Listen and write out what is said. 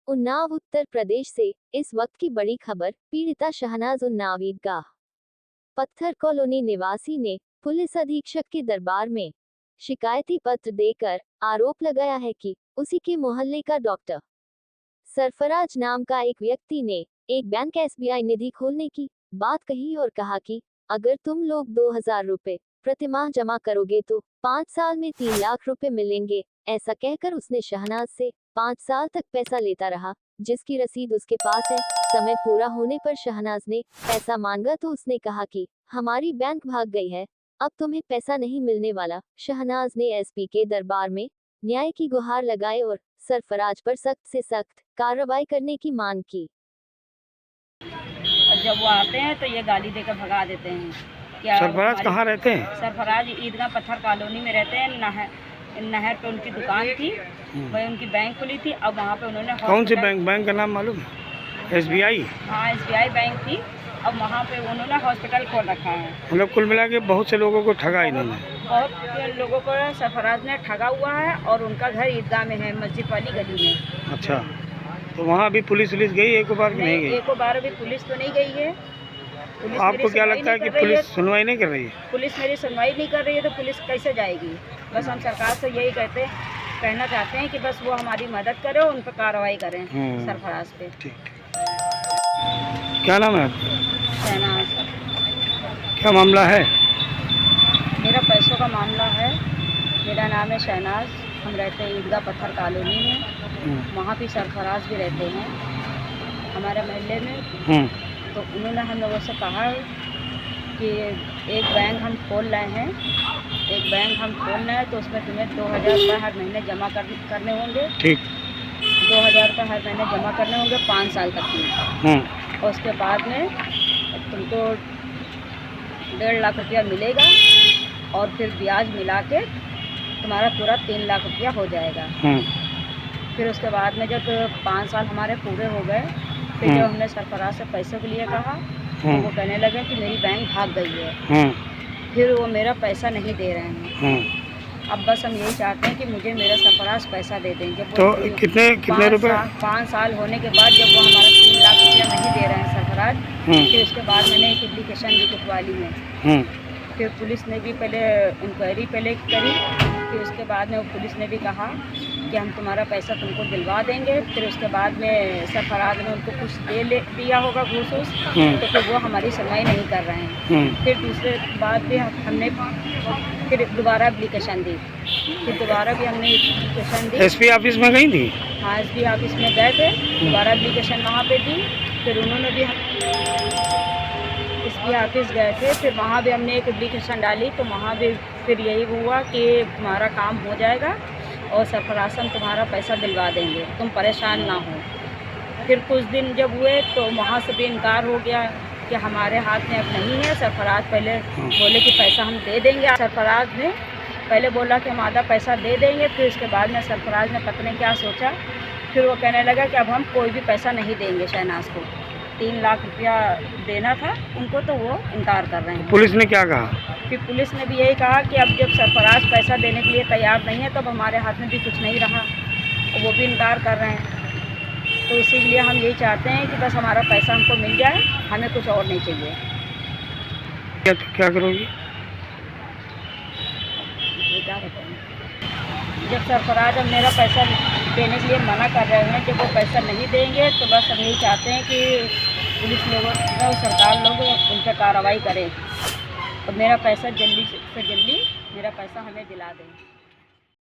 उन्नाव उत्तर प्रदेश से इस वक्त की बड़ी खबर। पीड़िता शहनाज उन्नाव ईदगाह पत्थर कॉलोनी निवासी ने पुलिस अधीक्षक के दरबार में शिकायती पत्र देकर आरोप लगाया है कि उसी के मोहल्ले का डॉक्टर सरफराज नाम का एक व्यक्ति ने एक बैंक एसबीआई निधि खोलने की बात कही और कहा कि अगर तुम लोग 2000 रुपए प्रतिमाह जमा करोगे तो 5 साल में 3 लाख रुपए मिलेंगे। ऐसा कहकर उसने शहनाज से 5 साल तक पैसा लेता रहा, जिसकी रसीद उसके पास है। समय पूरा होने पर शहनाज ने पैसा मांगा तो उसने कहा कि हमारी बैंक भाग गई है, अब तुम्हें पैसा नहीं मिलने वाला। शहनाज ने एसपी के दरबार में न्याय की गुहार लगाई और सरफराज पर सख्त से सख्त कार्रवाई करने की मांग की। जब वो आते हैं तो ये गाली देकर भगा देते हैं। क्या सरफराज कहाँ रहते हैं? सरफराज ईदगाह पत्थर कॉलोनी में रहते हैं। नहर पे उनकी दुकान थी, वही उनकी बैंक खुली थी। अब वहाँ पे उन्होंने कौन सी बैंक का नाम मालूम? एसबीआई? हाँ, एसबीआई बैंक थी। अब वहाँ पे उन्होंने हॉस्पिटल खोल रखा है। मतलब कुल मिला के बहुत से लोगों को ठगा इन्होंने। बहुत लोगों को सरफराज ने ठगा हुआ है और उनका घर ईदगाह में है, मस्जिद वाली गली में। अच्छा, तो वहाँ भी पुलिस गई एक बार कि नहीं गई? एक बार अभी पुलिस तो नहीं गई है। आपको क्या लगता है कि पुलिस सुनवाई नहीं कर रही है? पुलिस मेरी सुनवाई नहीं कर रही है तो पुलिस कैसे जाएगी? बस हम सरकार से यही कहना चाहते हैं कि बस वो हमारी मदद करे और उन पर कार्रवाई करें सरफराज पे। ठीक। क्या नाम है आपका? शहनाज। क्या मामला है? मेरा पैसों का मामला है। मेरा नाम है शहनाज। हम रहते हैं ईदगाह पत्थर कॉलोनी में। वहाँ भी सरफराज भी रहते हैं हमारे मोहल्ले में। तो उन्होंने हम लोगों से कहा कि एक बैंक हम खोल रहे हैं, तो उसमें तुम्हें 2000 रुपये हर महीने जमा करने होंगे। ठीक। 2000 रुपये हर महीने जमा करने होंगे 5 साल तक में। और उसके बाद में तुमको 1.5 लाख रुपया मिलेगा और फिर ब्याज मिला के तुम्हारा पूरा 3 लाख रुपया हो जाएगा। फिर उसके बाद में जब 5 साल हमारे पूरे हो गए, फिर जब हमने सरफराज से पैसों के लिए कहा तो वो कहने लगे कि मेरी बैंक भाग गई है। फिर वो मेरा पैसा नहीं दे रहे हैं। अब बस हम यही चाहते हैं कि मुझे मेरा सरफराज पैसा दे दें। जब तो कितने रुपए? 5 साल होने के बाद जब वो हमारा 3 लाख रुपया नहीं दे रहे हैं सरफराज, फिर उसके बाद मैंने एक एप्लीकेशन दी कोतवाली में। फिर पुलिस ने भी पहले इंक्वायरी करी। फिर उसके बाद में पुलिस ने भी कहा कि हम तुम्हारा पैसा तुमको दिलवा देंगे। फिर उसके बाद में सरफराज ने उनको कुछ दिया होगा घूस, तो फिर वो हमारी सुनवाई नहीं कर रहे हैं। फिर दूसरे बाद भी हमने फिर दोबारा एप्लीकेशन दी। फिर दोबारा भी हमने एप्लीकेशन दी। एसपी ऑफिस में गई थी? हाँ, एसपी ऑफिस में गए थे। दोबारा एप्लीकेशन वहाँ पे दी। फिर उन्होंने भी एसपी ऑफिस गए थे। फिर वहाँ भी हमने एक एप्लीकेशन डाली, तो वहाँ भी फिर यही हुआ कि तुम्हारा काम हो जाएगा और सरफराज हम तुम्हारा पैसा दिलवा देंगे, तुम परेशान ना हो। फिर कुछ दिन जब हुए तो वहाँ से भी इनकार हो गया कि हमारे हाथ में अब नहीं है। सरफराज पहले बोले कि पैसा हम दे देंगे। सरफराज ने पहले बोला कि हम आधा पैसा दे देंगे। फिर उसके बाद में सरफराज ने पता नहीं क्या सोचा, फिर वो कहने लगा कि अब हम कोई भी पैसा नहीं देंगे। शहनाज को 3 लाख रुपया देना था उनको, तो वो इनकार कर रहे हैं। पुलिस ने क्या कहा? फिर पुलिस ने भी यही कहा कि अब जब सरफराज पैसा देने के लिए तैयार नहीं है, तब हमारे हाथ में भी कुछ नहीं रहा, और वो भी इनकार कर रहे हैं। तो इसीलिए हम यही चाहते हैं कि बस हमारा पैसा हमको मिल जाए, हमें कुछ और नहीं चाहिए। क्या करोगी? क्या बताएं? जब सरफराज अब मेरा पैसा देने के लिए मना कर रहे हैं, जब वो पैसा नहीं देंगे, तो बस हम यही चाहते हैं कि पुलिस लोगों और सरकार लोग उन पर कार्रवाई करें और मेरा पैसा जल्दी से जल्दी मेरा पैसा हमें दिला दें।